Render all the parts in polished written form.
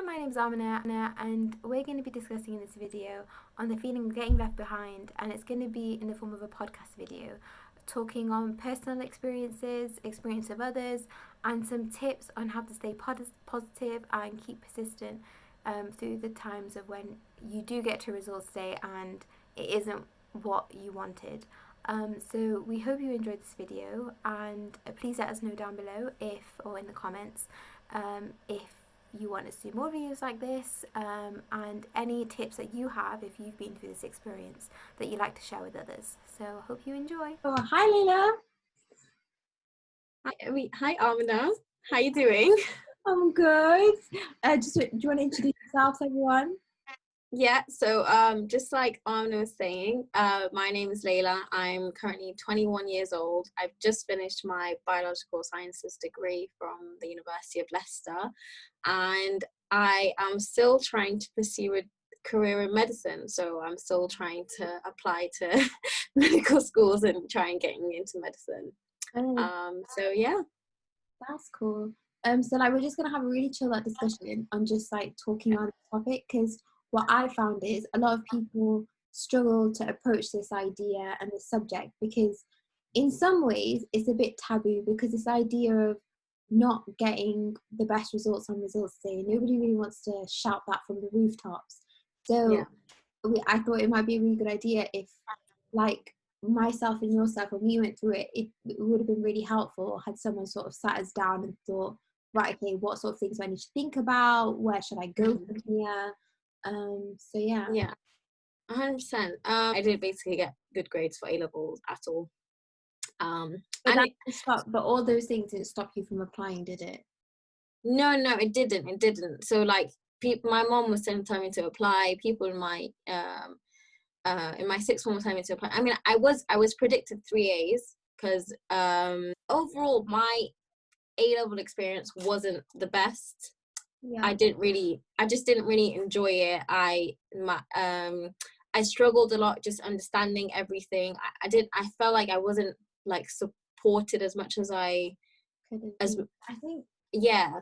my name's Aaminah, and we're going to be discussing in this video on the feeling of getting left behind, and it's going to be in the form of a podcast video, talking on personal experiences, experience of others, and some tips on how to stay positive and keep persistent through the times of when you do get to results day and it isn't what you wanted. So we hope you enjoyed this video, and please let us know down below or in the comments if you want us to do more videos like this, and any tips that you have if you've been through this experience that you'd like to share with others. So I hope you enjoy. Oh, hi Lyla. Hi Amina. How you doing? I'm good. Do you want to introduce yourself to everyone? Yeah, so just like Amina was saying, my name is Lyla. I'm currently 21 years old. I've just finished my biological sciences degree from the University of Leicester, and I am still trying to pursue a career in medicine. So I'm still trying to apply to medical schools and try and getting into medicine. So yeah. That's cool. So we're just gonna have a really chill out discussion on just talking on the topic, because what I found is a lot of people struggle to approach this idea and this subject because in some ways it's a bit taboo, because this idea of not getting the best results on results day, nobody really wants to shout that from the rooftops. So I thought it might be a really good idea if myself and yourself, when we went through it, it would have been really helpful had someone sort of sat us down and thought, right, okay, what sort of things do I need to think about? Where should I go from here? So yeah. Yeah, 100%. I didn't basically get good grades for A-levels at all. But all those things didn't stop you from applying, did it? No, it didn't. So my mom was telling me to apply. People in my sixth form was telling me to apply. I mean, I was predicted 3 A's because overall my A-level experience wasn't the best. Yeah. I just didn't really enjoy it. I struggled a lot just understanding everything. I felt like I wasn't supported as much as I think. Yeah.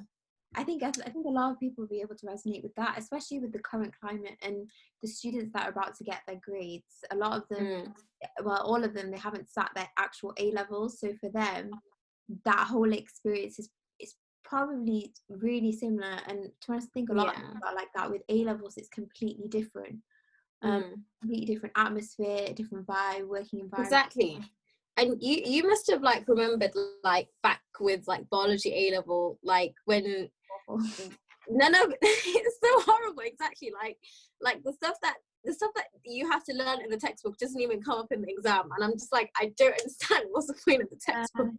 I think a lot of people will be able to resonate with that, especially with the current climate and the students that are about to get their grades. A lot of them, well, all of them, they haven't sat their actual A-levels. So for them, that whole experience is probably really similar. And to think a lot about like that with A-levels, it's completely different. Completely different atmosphere, different vibe, working environment. Exactly. And you must have remembered back with biology A-level, when none of it's so horrible. Exactly, like the stuff that you have to learn in the textbook doesn't even come up in the exam, and I'm just I don't understand what's the point of the textbook.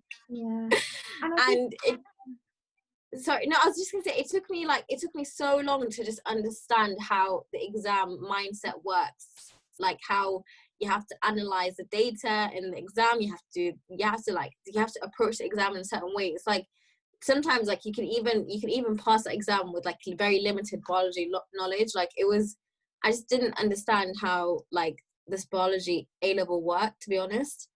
Sorry, no, I was just gonna say it took me so long to just understand how the exam mindset works, how you have to analyze the data in the exam. You have to approach the exam in a certain way. It's sometimes you can even pass the exam with very limited biology knowledge. I just didn't understand how this biology A-level worked, to be honest.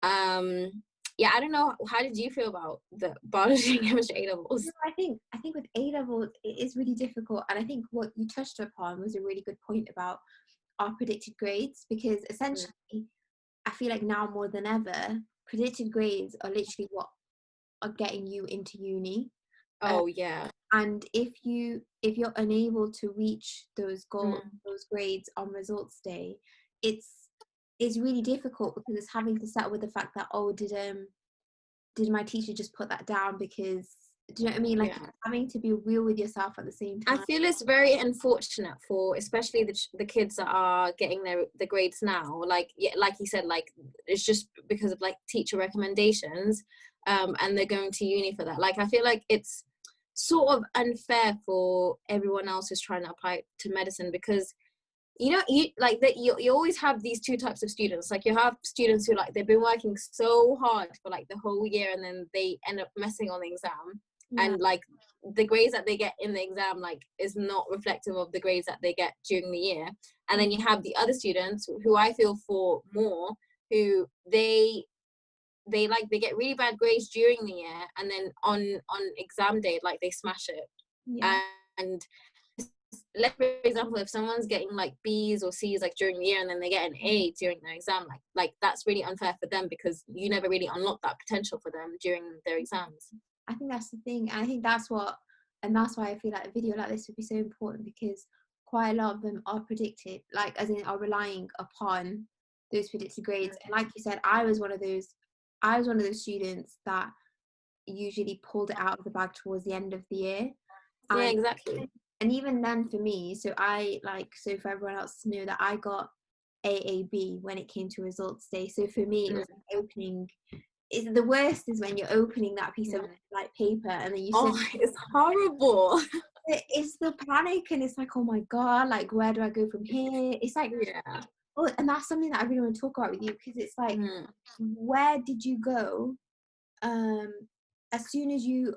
Yeah, I don't know. How did you feel about the biology and chemistry A-levels? I think with A-levels it is really difficult, and I think what you touched upon was a really good point about our predicted grades, because essentially I feel like now more than ever predicted grades are literally what are getting you into uni. And if you're unable to reach those goals, those grades on results day, it's really difficult, because it's having to settle with the fact that, did my teacher just put that down? Because, do you know what I mean? Having to be real with yourself at the same time. I feel it's very unfortunate for especially the kids that are getting the grades now. Like you said, it's just because of teacher recommendations, and they're going to uni for that. I feel like it's sort of unfair for everyone else who's trying to apply to medicine, because you always have these two types of students. You have students who they've been working so hard for the whole year, and then they end up messing on the exam. And the grades that they get in the exam is not reflective of the grades that they get during the year. And then you have the other students who I feel for more, who they get really bad grades during the year, and then on exam day they smash it. And let's, for example, if someone's getting like B's or C's like during the year and then they get an A during their exam, like that's really unfair for them, because you never really unlock that potential for them during their exams. I think that's the thing. I think that's why I feel like a video like this would be so important, because quite a lot of them are predicted, like as in are relying upon those predicted grades. And like you said, I was one of those students that usually pulled it out of the bag towards the end of the year. Yeah, exactly. And even then for me, so for everyone else to know that I got AAB when it came to results day. So for me, it was like opening. The worst is when you're opening that piece of like paper and then you it's horrible. It's the panic, and it's like, oh my god, like where do I go from here? It's like, oh, and that's something that I really want to talk about with you, because it's like, where did you go as soon as you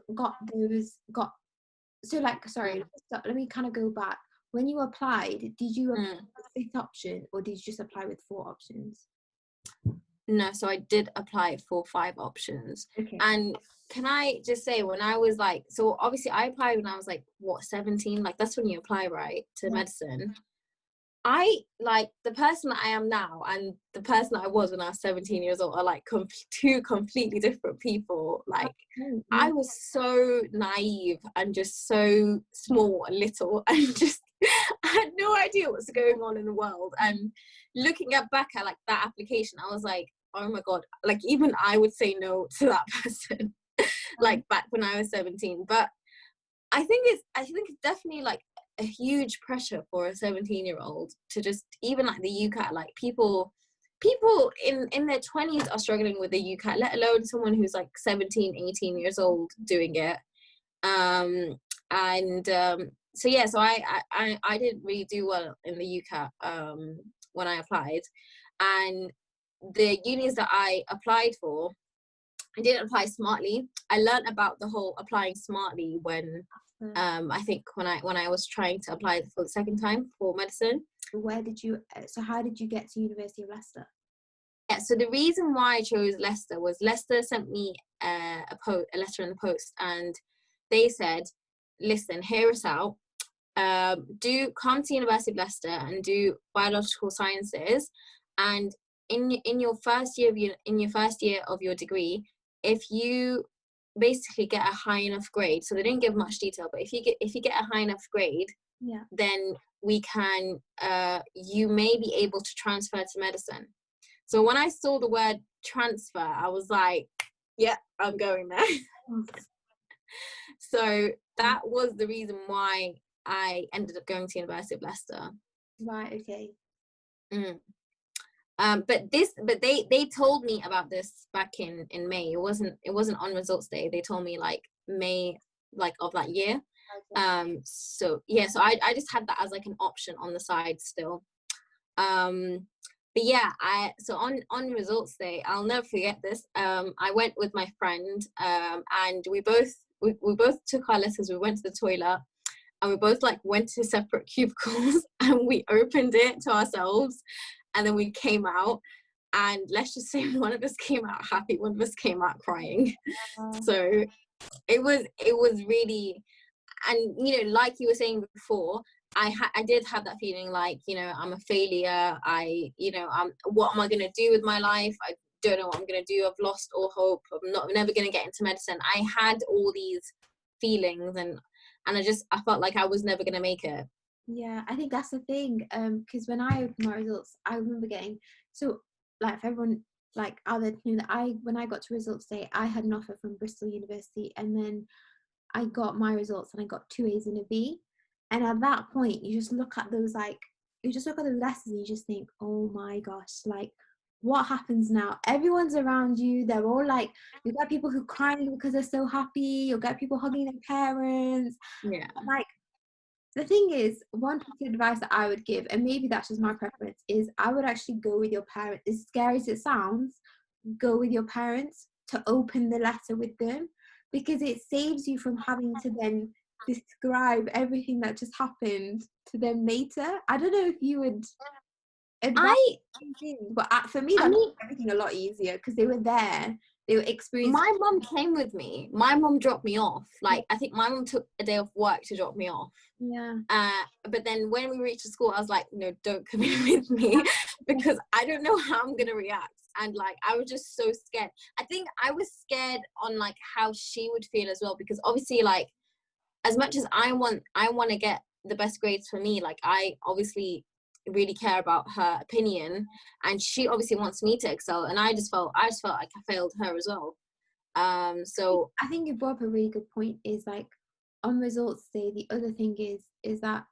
so like, sorry, let me kind of go back. When you applied, did you apply with the 5th option, or did you just apply with 4 options? No, so I did apply for 5 options. Okay. And can I just say, when I was like, so obviously I applied when I was like, 17? Like that's when you apply, right, to medicine. I, like, the person that I am now and the person that I was when I was 17 years old are like two completely different people. Like, I was so naive and just so small and little, and just I had no idea what's going on in the world. And looking back at like that application, I was like, oh my god, like even I would say no to that person. Like back when I was 17. But I think it's definitely like a huge pressure for a 17-year-old to just, even like the UCAT, like people in their 20s are struggling with the UCAT, let alone someone who's like 17, 18 years old doing it. So yeah, so I didn't really do well in the UCAT when I applied. And the unis that I applied for, I didn't apply smartly. I learned about the whole applying smartly when I think when I was trying to apply for the second time for medicine. How did you get to University of Leicester? Yeah, so the reason why I chose Leicester was Leicester sent me a letter in the post, and they said, listen, hear us out. Do come to University of Leicester and do biological sciences, and in your first year of your degree, if you basically get a high enough grade, so they didn't give much detail, but if you get a high enough grade, then we can you may be able to transfer to medicine. So when I saw the word transfer, I was like, yeah, I'm going there. So that was the reason why I ended up going to University of Leicester. Right, okay. But they told me about this back in May. It wasn't on results day. They told me like May, like of that year. Okay. So I just had that as like an option on the side still. But yeah, on results day, I'll never forget this. I went with my friend, and we both took our letters. We went to the toilet, and we both like went to separate cubicles, and we opened it to ourselves, and then we came out. And let's just say one of us came out happy, one of us came out crying. So it was really, and you know, like you were saying before, I did have that feeling like, you know, I'm a failure. What am I going to do with my life? I don't know what I'm going to do. I've lost all hope. I'm never going to get into medicine. I had all these feelings, and I felt like I was never going to make it. Yeah, I think that's the thing. Because when I opened my results, I remember getting, so like for everyone like out there to know that when I got to results day, I had an offer from Bristol University, and then I got my results and I got 2 A's and a B. And at that point, you just look at those letters and you just think, oh my gosh, like what happens now? Everyone's around you. They're all like, you got people who crying because they're so happy. You'll get people hugging their parents. Yeah. Like, the thing is, one piece of advice that I would give, and maybe that's just my preference, is I would actually go with your parents. As scary as it sounds, go with your parents to open the letter with them, because it saves you from having to then describe everything that just happened to them later. I don't know if you would advise, but for me, that made everything a lot easier, because they were there they were experiencing. My mum came with me. My mum dropped me off. Like, I think my mum took a day off work to drop me off. Yeah. But then when we reached the school, I was like, no, don't come in with me because I don't know how I'm gonna react. And like, I was just so scared. I think I was scared on like how she would feel as well, because obviously, like, as much as I want to get the best grades for me, like, I obviously really care about her opinion, and she obviously wants me to excel, and I just felt like I failed her as well. So I think you brought up a really good point, is like on results day, the other thing is that,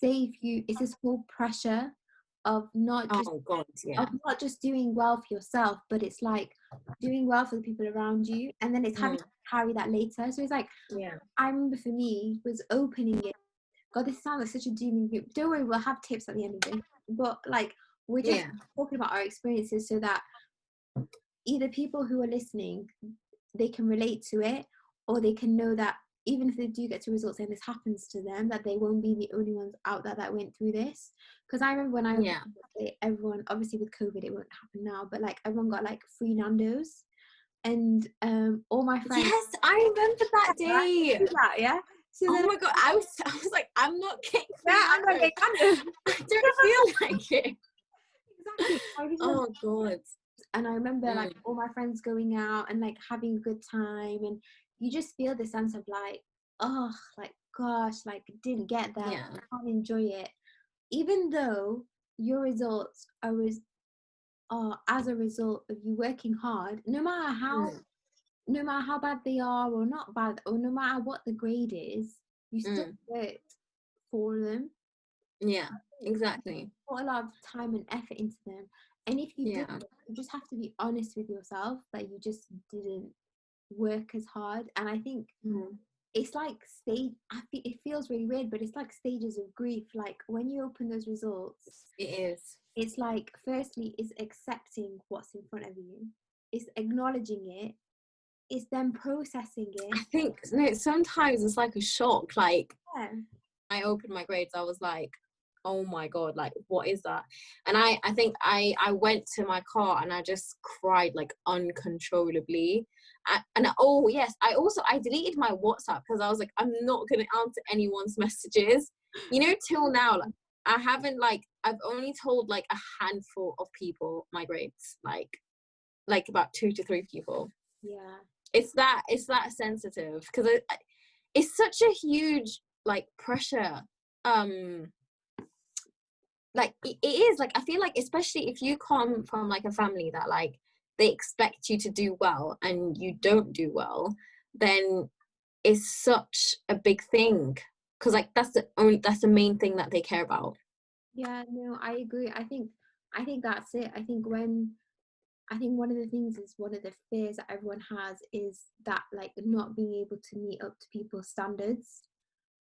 say if you, it's this whole pressure of not just oh god, yeah, of not just doing well for yourself, but it's like doing well for the people around you, and then it's having to carry that later. So it's like, yeah, I remember for me was opening it. God, this sounds like such a dooming group. Don't worry, we'll have tips at the end of this. But like, we're just talking about our experiences so that either people who are listening, they can relate to it, or they can know that even if they do get to results and this happens to them, that they won't be the only ones out there that went through this. Because I remember when everyone, obviously with COVID it won't happen now, but like everyone got like free Nando's, and all my friends. Yes, I remember that day. Yeah. So oh my god, I was like, I'm not getting free I'm not getting Nando's. I don't feel like it. Exactly. Oh god. And I remember like all my friends going out and like having a good time, and you just feel the sense of like, oh, like gosh, like didn't get that, can't enjoy it, even though your results are as a result of you working hard, no matter how bad they are or not bad, or no matter what the grade is, you still worked for them. Yeah, exactly. Put a lot of time and effort into them. And if you didn't, you just have to be honest with yourself that you just didn't work as hard. And I think it's like it feels really weird, but it's like stages of grief. Like when you open those results, it is. It's like, firstly, it's accepting what's in front of you. It's acknowledging it. It's then processing it. I think sometimes it's like a shock. Like I opened my grades, I was like, oh my god, like what is that? And I think I went to my car and I just cried like uncontrollably. And oh yes, I deleted my WhatsApp because I was like, I'm not gonna answer anyone's messages, till now. Like, I haven't, like, I've only told like a handful of people my grades, like about 2 to 3 people. Yeah, it's that sensitive, because it's such a huge like pressure. Like it is, like, I feel like, especially if you come from like a family that like they expect you to do well and you don't do well, then it's such a big thing, because like that's the main thing that they care about. Yeah, no, I agree. I think that's it. I think one of the things is, one of the fears that everyone has is that, like, not being able to meet up to people's standards.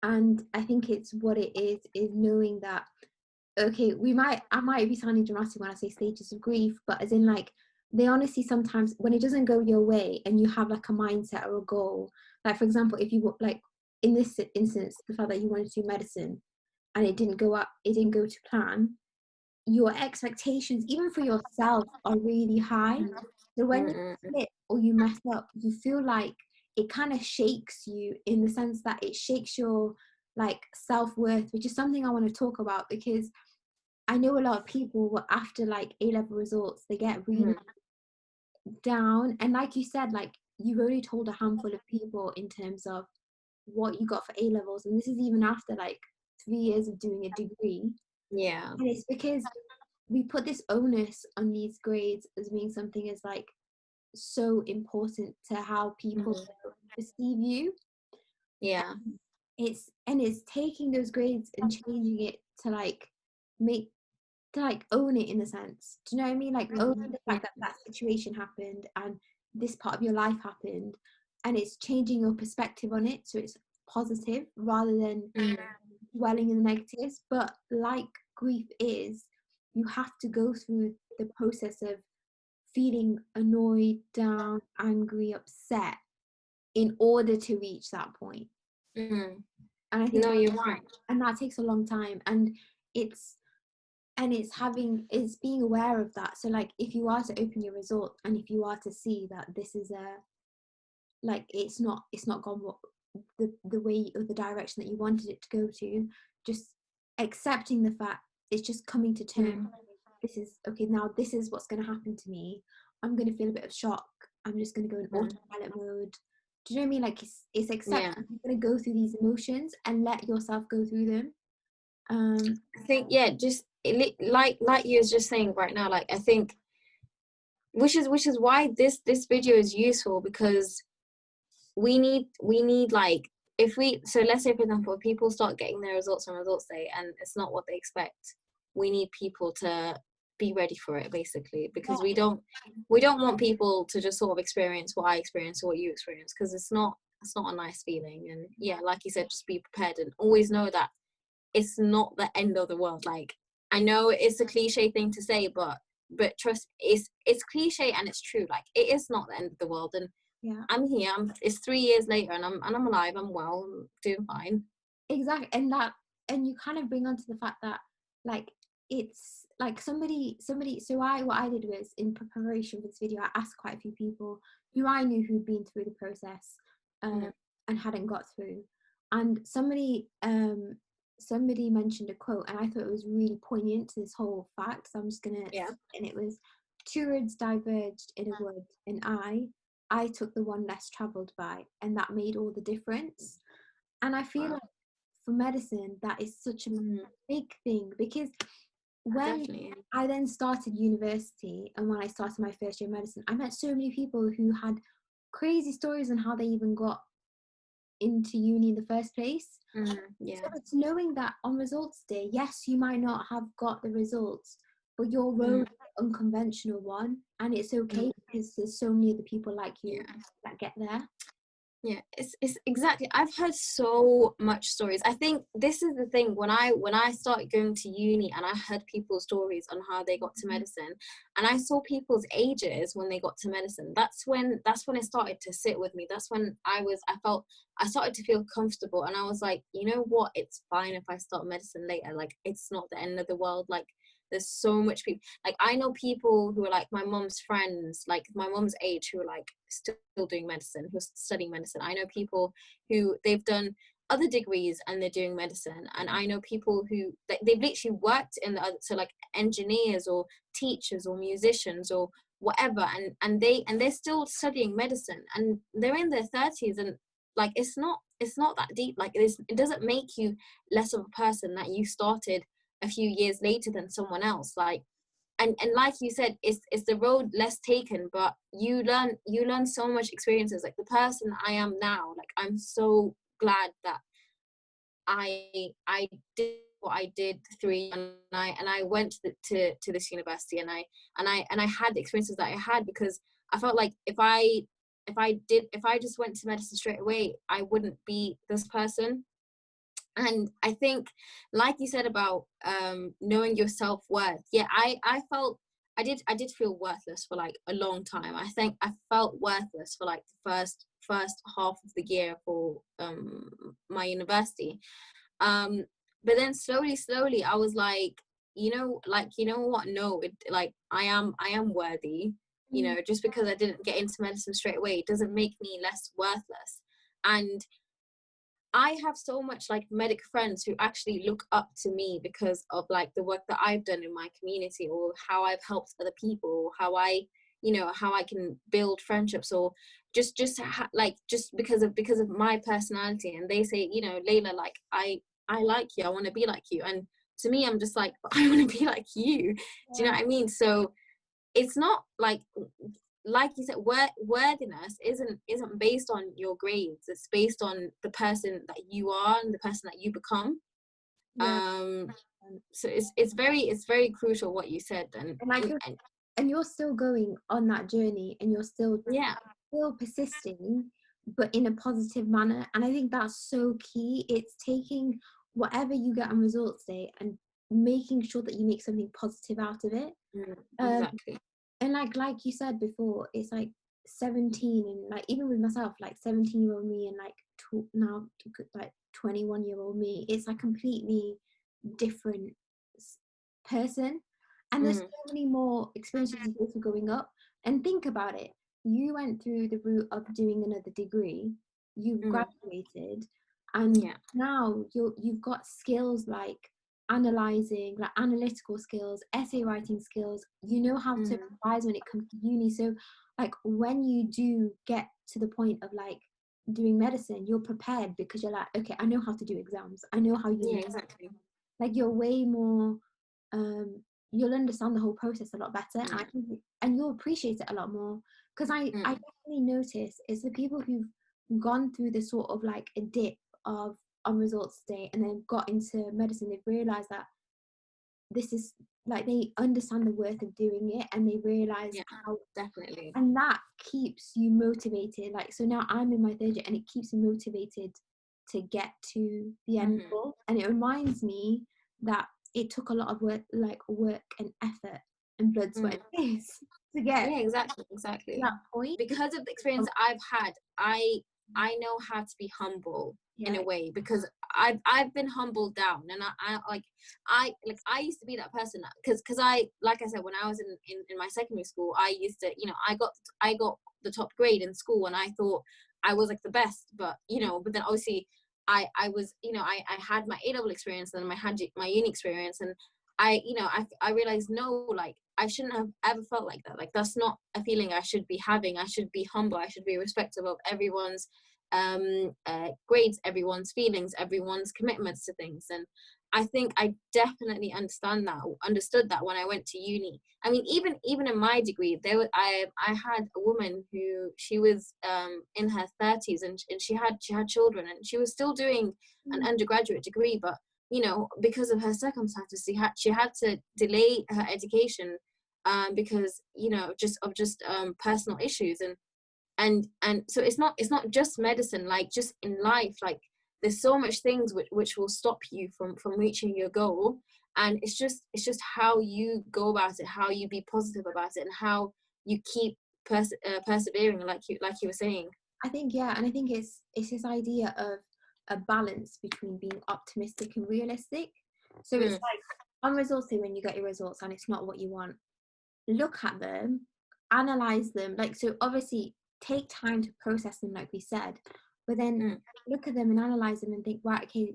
And I think it's what it is knowing that, okay, I might be sounding dramatic when I say stages of grief, but as in, like, they honestly, sometimes when it doesn't go your way and you have like a mindset or a goal, like for example, if you like in this instance, the fact that you wanted to do medicine and it didn't go to plan, your expectations, even for yourself, are really high. So when you slip or you mess up, you feel like it kind of shakes you, in the sense that it shakes your like self-worth, which is something I want to talk about, because I know a lot of people, after like A-level results, they get really down. And like you said, like, you've only told a handful of people in terms of what you got for A-levels, and this is even after like 3 years of doing a degree. Yeah. And it's because we put this onus on these grades as being something as like so important to how people perceive you. Yeah. It's taking those grades and changing it to like own it, in a sense. Do you know what I mean? Like, own the fact that that situation happened and this part of your life happened, and it's changing your perspective on it so it's positive rather than dwelling in the negatives. But like grief is, you have to go through the process of feeling annoyed, down, angry, upset in order to reach that point. And I think you're right. And that takes a long time, and it's and it's being aware of that. So like if you are to open your result and if you are to see that this is a like it's not gone what the way or the direction that you wanted it to go to, just accepting the fact it's just coming to terms. This is okay, now this is what's going to happen to me. I'm going to feel a bit of shock. I'm just going to go in autopilot mode. Do you know what I mean? Like it's accepting you're going to go through these emotions and let yourself go through them. I think just like you was just saying right now, like I think which is why this video is useful, because we need like, if we, so let's say for example, if people start getting their results on results day and it's not what they expect, we need people to be ready for it, basically, because we don't want people to just sort of experience what I experienced or what you experienced, because it's not a nice feeling. And like you said, just be prepared and always know that it's not the end of the world. Like, I know it's a cliche thing to say, but trust, it's cliche and it's true. Like, it is not the end of the world. And I'm here. It's 3 years later, and I'm alive. I'm well. I'm doing fine. Exactly, and you kind of bring onto the fact that like it's like somebody. So what I did was, in preparation for this video, I asked quite a few people who I knew who'd been through the process and hadn't got through, and somebody mentioned a quote, and I thought it was really poignant to this whole fact. So I'm just gonna and it was, two roads diverged in a wood, and I took the one less traveled by, and that made all the difference. And I feel like for medicine, that is such a big thing, because when I then started university and when I started my first year of medicine, I met so many people who had crazy stories on how they even got into uni in the first place. So it's knowing that on results day, yes, you might not have got the results, but your road is an unconventional one, and it's okay because there's so many other people like you that get there. It's exactly, I've heard so much stories. I think this is the thing, when I started going to uni and I heard people's stories on how they got to medicine, and I saw people's ages when they got to medicine, that's when it started to sit with me. That's when I started to feel comfortable, and I was like, you know what, it's fine if I start medicine later. Like, it's not the end of the world. Like, there's so much people, like I know people who are like my mom's friends, like my mom's age, who are like still doing medicine, who are studying medicine. I know people who they've done other degrees and they're doing medicine, and I know people who they've literally worked in the other, so like engineers or teachers or musicians or whatever, and they're still studying medicine, and they're in their 30s, and like it's not that deep. Like, it doesn't make you less of a person that you started a few years later than someone else. Like, and like you said, it's the road less taken, but you learn so much experiences. Like, the person I am now, like, I'm so glad that I did what I did and I went to this university, and I had the experiences that I had, because I felt like if I just went to medicine straight away, I wouldn't be this person. And I think, like you said about knowing your self-worth, I felt I did feel worthless for like a long time. I think I felt worthless for like the first half of the year for my university, but then slowly I was like, you know what, no, like I am worthy. You know, just because I didn't get into medicine straight away, it doesn't make me less worthless. And I have so much like medic friends who actually look up to me because of like the work that I've done in my community, or how I've helped other people, or how I can build friendships, or just because of my personality. And they say, you know, Layla, like I like you, I want to be like you. And to me, I'm just like, but I want to be like you. Do you know what I mean? So it's not like you said, worthiness isn't based on your grades. It's based on the person that you are and the person that you become. So it's very crucial what you said. And you're still going on that journey, and you're still persisting, but in a positive manner. And I think that's so key. It's taking whatever you get on results day and making sure that you make something positive out of it. Exactly. And like you said before, it's like 17, and like even with myself, like 17-year-old me and like now like 21-year-old me, it's like completely different person. And there's so many more experiences you go through growing up. And think about it. You went through the route of doing another degree. You graduated, and now you've got skills like analyzing, like analytical skills, essay writing skills. You know how to revise when it comes to uni. So like when you do get to the point of like doing medicine, you're prepared because you're like, okay, I know how to do exams. I know how you exactly. like you're way more you'll understand the whole process a lot better, and you'll appreciate it a lot more. Because I definitely notice it's the people who've gone through the sort of like a dip of on results day and then got into medicine, they've realized that this is like they understand the worth of doing it, and they realize how definitely, and that keeps you motivated. Like, so now I'm in my third year and it keeps me motivated to get to the end goal. And it reminds me that it took a lot of work and effort and blood, sweat and tears to get exactly to that point. because of the experience I've had. I know how to be humble in a way, because I've been humbled down, and I used to be that person, because I, like I said, when I was in my secondary school, I used to, I got the top grade in school, and I thought I was like the best, but but then obviously I was, I had my A-level experience, and then I had my uni experience, and I realized, no, like I shouldn't have ever felt like that. Like that's not a feeling I should be having. I should be humble. I should be respectful of everyone's grades, everyone's feelings, everyone's commitments to things. And I think I definitely understood that when I went to uni. I mean, even in my degree, I had a woman who, she was in her 30s, and she had children, and she was still doing an undergraduate degree, but because of her circumstances, she had to delay her education because just personal issues, and so it's not just medicine, like just in life, like there's so much things which will stop you from reaching your goal. And it's just how you go about it, how you be positive about it, and how you keep persevering, like you were saying. I think and I think it's this idea of a balance between being optimistic and realistic. So it's like on results day, when you get your results and it's not what you want, look at them, analyze them, like, so obviously take time to process them like we said, but then look at them and analyze them and think, right, okay,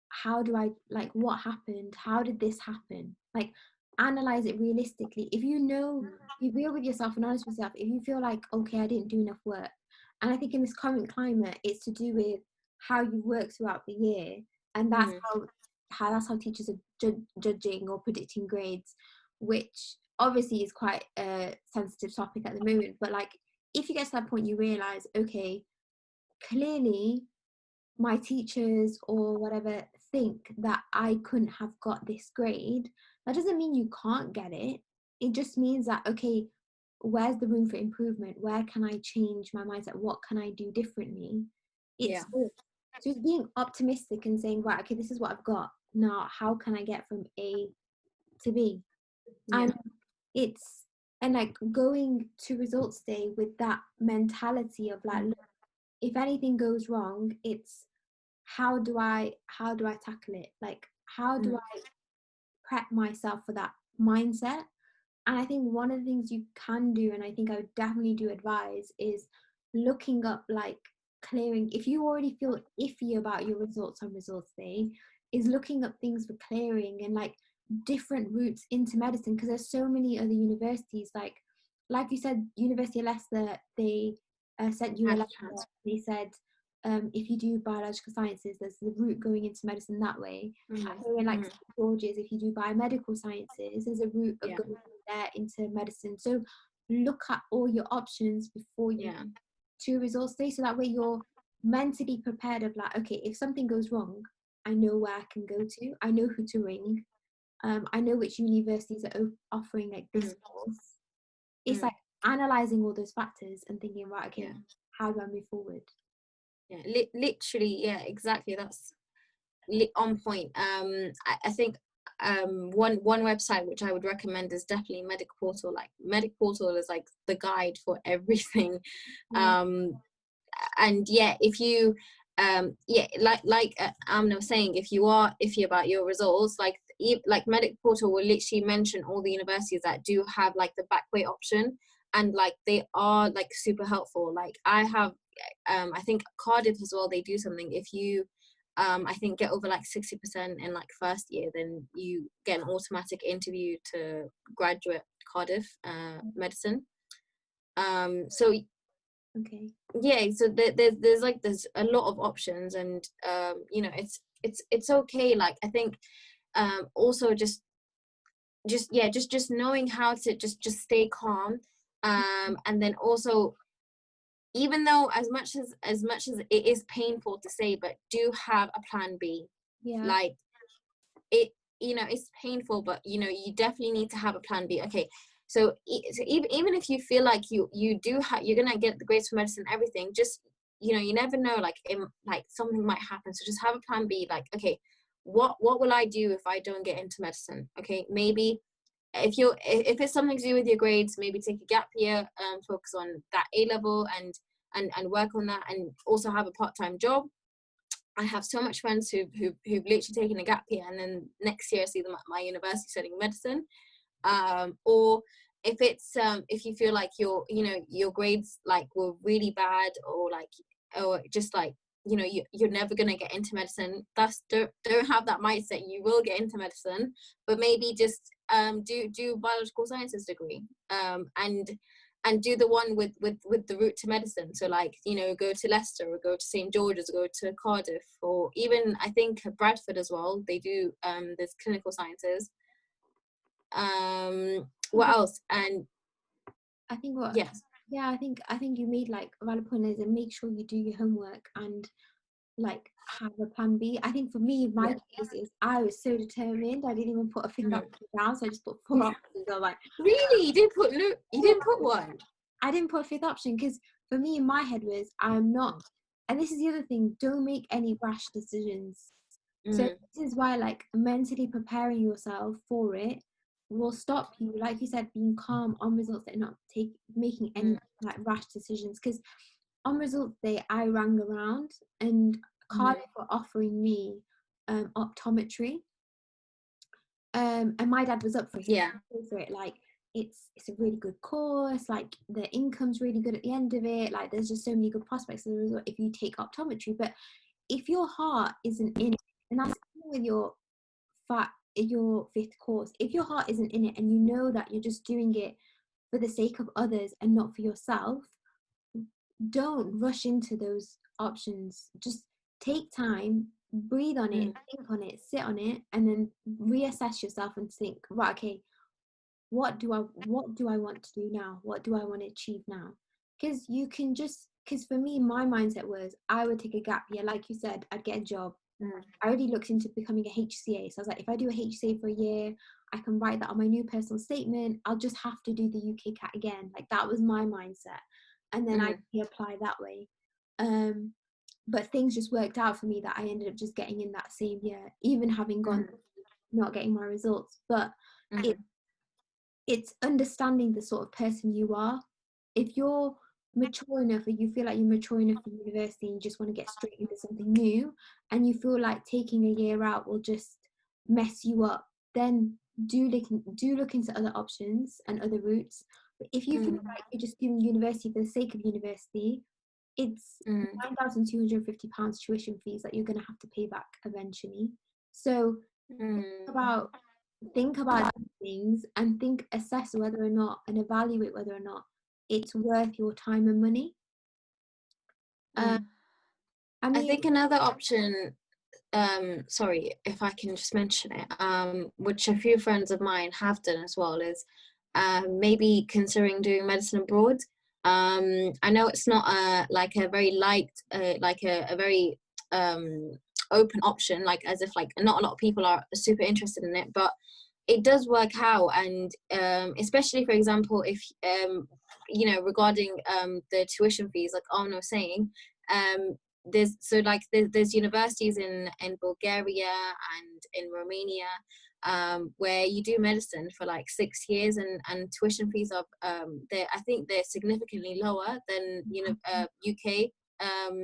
how do I, like, what happened, how did this happen, like analyze it realistically. If be real with yourself and honest with yourself. If you feel like, okay, I didn't do enough work, and I think in this current climate it's to do with how you work throughout the year, and that's how teachers are judging or predicting grades, which obviously is quite a sensitive topic at the moment. But like, if you get to that point, you realize, okay, clearly my teachers or whatever think that I couldn't have got this grade. That doesn't mean you can't get it. It just means that, okay, where's the room for improvement? Where can I change my mindset? What can I do differently? It's good. So it's being optimistic and saying, right, okay, this is what I've got. Now, how can I get from A to B? And and like going to results day with that mentality of like, look, if anything goes wrong, it's how do I tackle it? Like, how do I prep myself for that mindset? And I think one of the things you can do, and I think I would definitely do advise, is looking up, like, clearing, if you already feel iffy about your results on results day, is looking up things for clearing and like different routes into medicine, because there's so many other universities, like you said, University of Leicester, they sent you a letter. They said, if you do biological sciences, there's the route going into medicine that way. In like St. George's, if you do biomedical sciences, there's a route of going there into medicine. So look at all your options before you to results day, so that way you're mentally prepared of like, okay, if something goes wrong, I know where I can go to, I know who to ring, I know which universities are offering like this course. It's like analysing all those factors and thinking, right, okay, how do I move forward? Literally, exactly, that's on point. I think one website which I would recommend is definitely Medic Portal. Like, Medic Portal is like the guide for everything. And if you yeah, like Amna was saying, if you are iffy about your results, like Medic Portal will literally mention all the universities that do have like the back way option, and like they are like super helpful. Like I have I think Cardiff as well, they do something. If you I think get over like 60% in like first year, then you get an automatic interview to graduate Cardiff medicine. So Okay. yeah, so there's a lot of options, and you know, it's okay. Like I think also just knowing how to just stay calm, and then also, even though as much as it is painful to say, but do have a plan B. Yeah. Like it, you know, it's painful, but you know, you definitely need to have a plan B. Okay, so, so even if you feel like you do have, you're gonna get the grades for medicine, everything, just, you know, you never know, like like something might happen, so just have a plan B. Like, okay, what will I do if I don't get into medicine? Okay, maybe if it's something to do with your grades, maybe take a gap year, focus on that A level, and work on that, and also have a part-time job. I have so much friends who've literally taken a gap year, and then next year see them at my university studying medicine. Or if it's if you feel like your grades like were really bad, or like, or just like, you know, you're never gonna get into medicine, don't have that mindset. You will get into medicine, but maybe just do biological sciences degree, and do the one with the route to medicine. So like, you know, go to Leicester, or go to St George's, or go to Cardiff, or even I think Bradford as well, they do there's clinical sciences. What else? And I think what yes, yeah, I think you made like a valid point, is and make sure you do your homework and like have a plan B. I think for me, my yeah. case is I was so determined. I didn't even put a fifth Mm. option down, so I just put 4 options. I was like, Really, you didn't put no, you didn't put one. I didn't put a fifth option because for me, in my head was I'm not. And this is the other thing: don't make any rash decisions. So Mm. this is why, like, mentally preparing yourself for it will stop you, like you said, being calm on results day, not making any like rash decisions. Because on results day, I rang around and Cardiff were offering me optometry, and my dad was up for it. Yeah. For it, like it's a really good course. Like the income's really good at the end of it. Like there's just so many good prospects as a result if you take optometry. But if your heart isn't in it, and that's with your your fifth course, if your heart isn't in it and you know that you're just doing it for the sake of others and not for yourself, don't rush into those options. Just take time, breathe on it, think on it, sit on it, and then reassess yourself and think, right, okay, what do I want to do now? What do I want to achieve now? Because you can just, because for me, my mindset was I would take a gap year, like you said, I'd get a job. I already looked into becoming a HCA. So I was like, if I do a HCA for a year, I can write that on my new personal statement. I'll just have to do the UK CAT again. Like that was my mindset. And then I apply that way. But things just worked out for me that I ended up just getting in that same year, even having gone not getting my results. But it's understanding the sort of person you are. If you're mature enough, or you feel like you're mature enough for university and you just want to get straight into something new, and you feel like taking a year out will just mess you up, then do look into other options and other routes. But if you feel like you're just doing university for the sake of university, it's £9,250 tuition fees that you're going to have to pay back eventually. So think about things and assess whether or not, and evaluate whether or not it's worth your time and money. I mean, think another option, sorry if I can just mention it, which a few friends of mine have done as well, is maybe considering doing medicine abroad. I know it's not like a very like a very open option, like as if like not a lot of people are super interested in it, but it does work out. And especially, for example, if you know, regarding the tuition fees, like Arno was saying, there's universities in Bulgaria and in Romania, where you do medicine for like 6 years, and tuition fees are I think they're significantly lower than UK.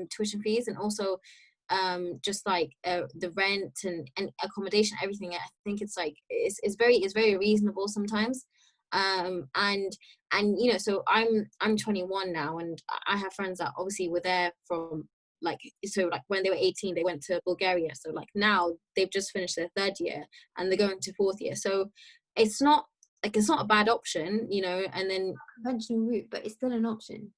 tuition fees, and also just like the rent and accommodation, everything. I think it's like it's very reasonable sometimes. And you know, so I'm 21 now, and I have friends that obviously were there from like, so like when they were 18 they went to Bulgaria, so like now they've just finished their third year and they're going to fourth year. So it's not like, it's not a bad option, you know. And then Conventional route, but it's still an option.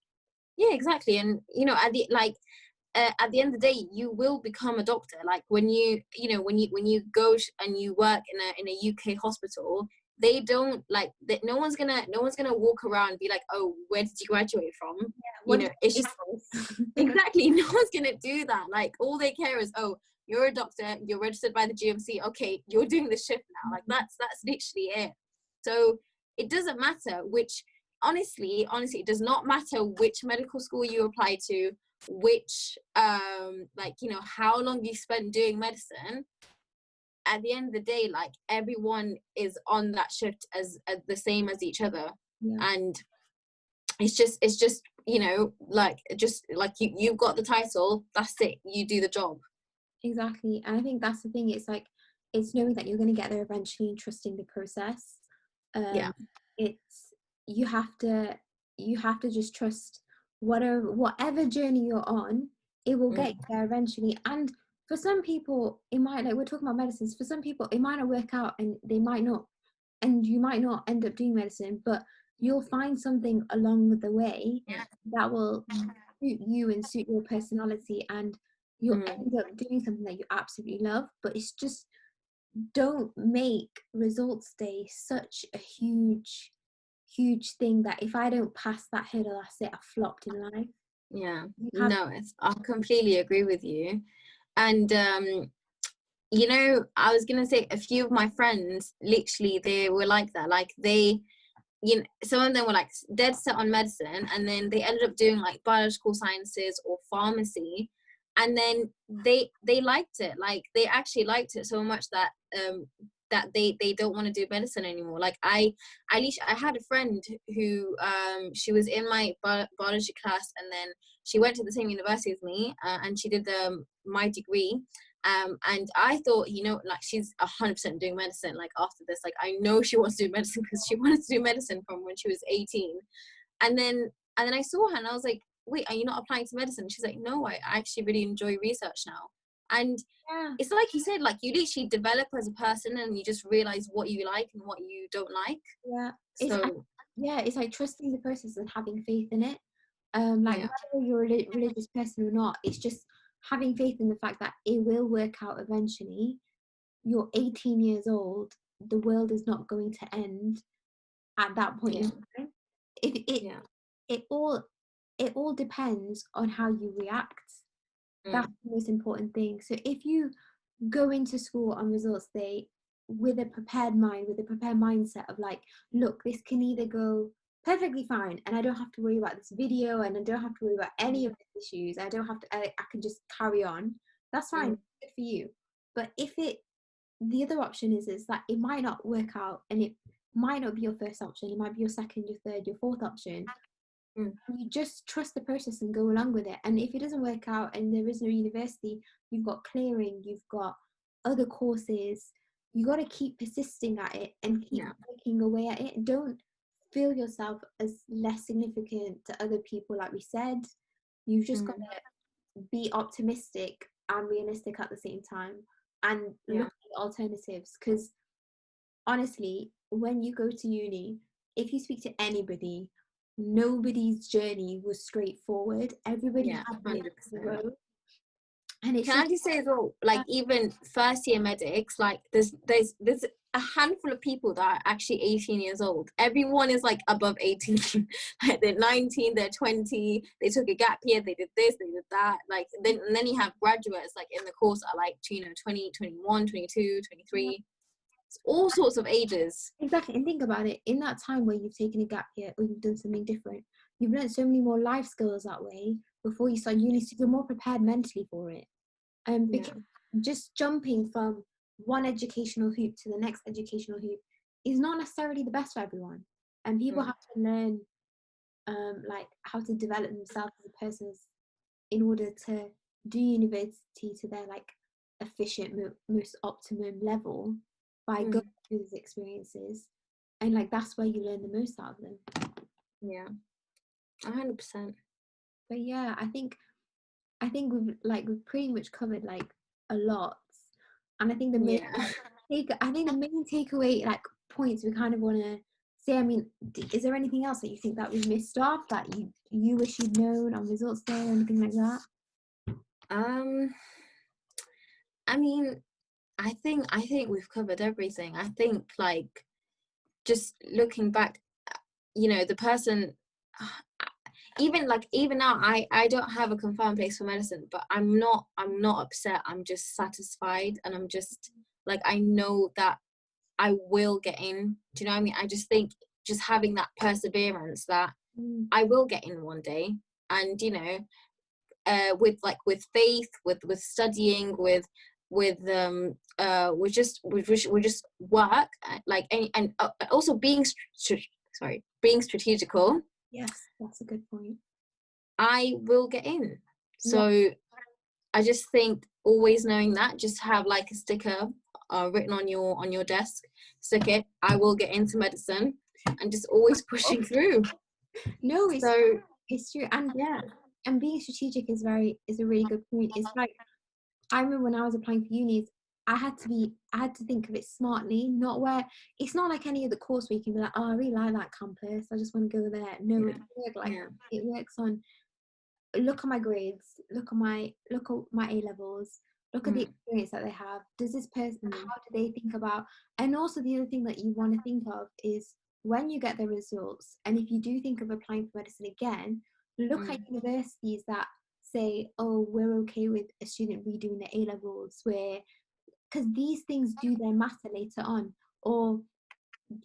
yeah, exactly. And you know, at the end of the day, you will become a doctor. Like when when you go and you work in a UK hospital, they don't like that. No one's gonna walk around and be like, oh, where did you graduate from? You know, it's just exactly, no one's gonna do that. Like all they care is, oh, you're a doctor, you're registered by the GMC, okay, you're doing the shift now. Like that's literally it. So it doesn't matter which, honestly, it does not matter which medical school you apply to, which like, you know, how long you spent doing medicine. At the end of the day, like everyone is on that shift as the same as each other. Yeah. And it's just you know, like just like you've got the title, that's it, you do the job. Exactly. And I think that's the thing, it's like, it's knowing that you're going to get there eventually and trusting the process. Yeah. It's you have to just trust whatever journey you're on, it will get you there eventually. And for some people it might, like we're talking about medicines, for some people it might not work out and they might not, and you might not end up doing medicine, but you'll find something along the way that will suit you and suit your personality, and you'll end up doing something that you absolutely love. But it's just, don't make results day such a huge thing that if I don't pass that hurdle, that's it, I flopped in life. Yeah, no, I completely agree with you. And you know, I was gonna say a few of my friends, literally they were like that. Like they, you know, some of them were like dead set on medicine, and then they ended up doing like biological sciences or pharmacy, and then they liked it. Like they actually liked it so much that that they don't want to do medicine anymore. Like I had a friend who she was in my biology class, and then she went to the same university as me, and she did my degree. And I thought, you know, like she's 100% doing medicine. Like after this, like I know she wants to do medicine because she wanted to do medicine from when she was 18. And then I saw her and I was like, wait, are you not applying to medicine? She's like, no, I actually really enjoy research now. And it's like you said, like you literally develop as a person and you just realize what you like and what you don't like. So it's like trusting the process and having faith in it. Like whether you're a religious person or not, it's just having faith in the fact that it will work out eventually. You're 18 years old, the world is not going to end at that point in time. It all depends on how you react. That's the most important thing. So if you go into school on results day with a prepared mind, with a prepared mindset of like, look, this can either go perfectly fine and I don't have to worry about this video and I don't have to worry about any of the issues, I don't have to, I can just carry on, that's fine, good for you. But if the other option is that it might not work out, and it might not be your first option, it might be your second, your third, your fourth option, you just trust the process and go along with it. And if it doesn't work out and there is no university, you've got clearing, you've got other courses, you got to keep persisting at it and keep working away at it. Don't feel yourself as less significant to other people, like we said. You've just got to be optimistic and realistic at the same time, and look at alternatives. Because honestly, when you go to uni, if you speak to anybody, nobody's journey was straightforward. Everybody had the road. And it's can I just say as well, like even first year medics, like there's a handful of people that are actually 18 years old. Everyone is like above 18. Like they're 19, they're 20, they took a gap year, they did this, they did that. Like then you have graduates like in the course are like, you know, 20, 21, 22, 23. It's all sorts of ages. Exactly. And think about it, in that time where you've taken a gap year or you've done something different, you've learned so many more life skills that way before you start uni, so you're more prepared mentally for it. Because just jumping from one educational hoop to the next educational hoop is not necessarily the best for everyone. And people have to learn like how to develop themselves as a person in order to do university to their like efficient, most optimum level by going through these experiences, and like that's where you learn the most out of them. Yeah, 100%. But yeah, I think we've pretty much covered like a lot, and I think the main takeaway like points we kind of want to say. I mean, is there anything else that you think that we missed off that you wish you'd known on results day or anything like that? I mean, I think we've covered everything. I think like just looking back, you know, the person, even now, I don't have a confirmed place for medicine, but I'm not upset. I'm just satisfied, and I'm just like, I know that I will get in. Do you know what I mean? I just think just having that perseverance that I will get in one day, and you know, with faith, with studying, with just work, like, and also being strategical. Yes, that's a good point. I will get in. So I just think always knowing that, just have like a sticker written on your desk, stick it, I will get into medicine, and just always pushing through. No, it's true. And yeah, and being strategic is a really good point. It's like, I remember when I was applying for unis, I had to think of it smartly, not where it's not like any other course where you can be like, oh, I really like that campus, I just want to go there. No, it works like it works on, look at my grades, look at my A levels, look at the experience that they have. Does this person, how do they think about? And also the other thing that you want to think of is when you get the results, and if you do think of applying for medicine again, look at universities that say, oh, we're okay with a student redoing their A levels, where, because these things do their matter later on. Or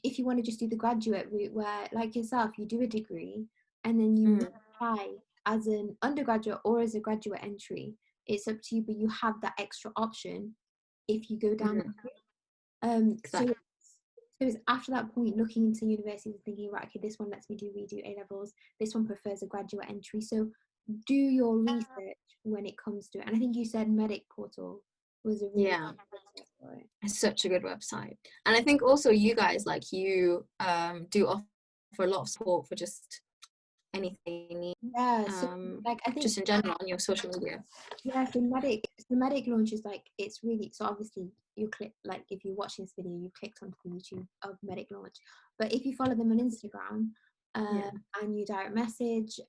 if you want to just do the graduate route, where like yourself, you do a degree and then you apply as an undergraduate or as a graduate entry. It's up to you, but you have that extra option if you go down that route. exactly. So it's after that point looking into universities and thinking, right, okay, this one lets me redo A levels, this one prefers a graduate entry. So do your research when it comes to it. And I think you said Medic Portal was a really good website for it. It's such a good website. And I think also you guys, like, you do offer a lot of support for just anything you need. Yeah, so like I think just in general on your social media. Yeah, so Medic launch is like, it's really, so obviously you click, like if you're watching this video, you clicked onto the YouTube of Medic launch. But if you follow them on Instagram and you direct message,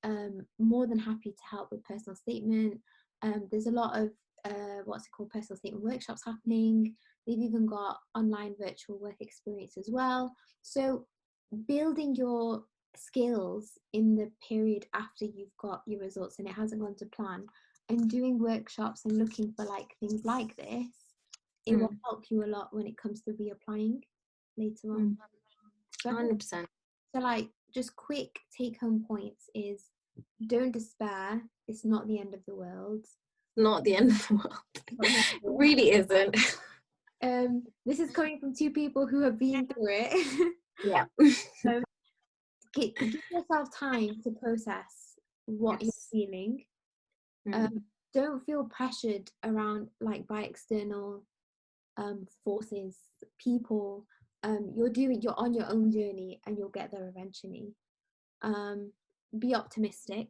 more than happy to help with personal statement. There's a lot of personal statement workshops happening. They've even got online virtual work experience as well. So building your skills in the period after you've got your results and it hasn't gone to plan, and doing workshops and looking for like things like this, it will help you a lot when it comes to reapplying later on. 100%. So like, just quick take home points is, don't despair, it's not the end of the world. Not the end of the world. It really isn't. This is coming from two people who have been through it. Yeah. Give yourself time to process what you're feeling. Don't feel pressured around like by external forces, people. You're on your own journey and you'll get there eventually. Be optimistic.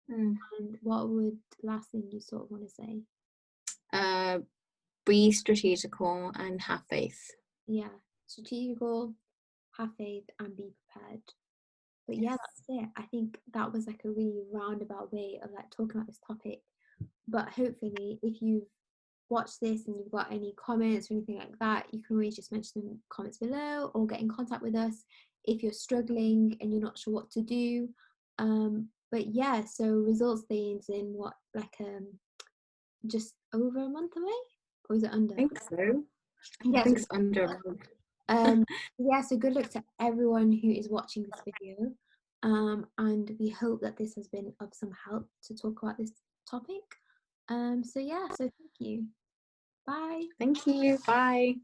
And what would last thing you sort of want to say? Be strategical and have faith. Yeah, strategical, have faith, and be prepared. But yeah, that's it. I think that was like a really roundabout way of like talking about this topic. But hopefully, if you've watched this and you've got any comments or anything like that, you can always just mention them in the comments below or get in contact with us if you're struggling and you're not sure what to do. But yeah, so results day is in what, like just over a month away, or is it under? I think so. Yeah, I think it's under a month. Yeah, so good luck to everyone who is watching this video, and we hope that this has been of some help to talk about this topic. So yeah, so thank you. Bye. Thank you. Bye.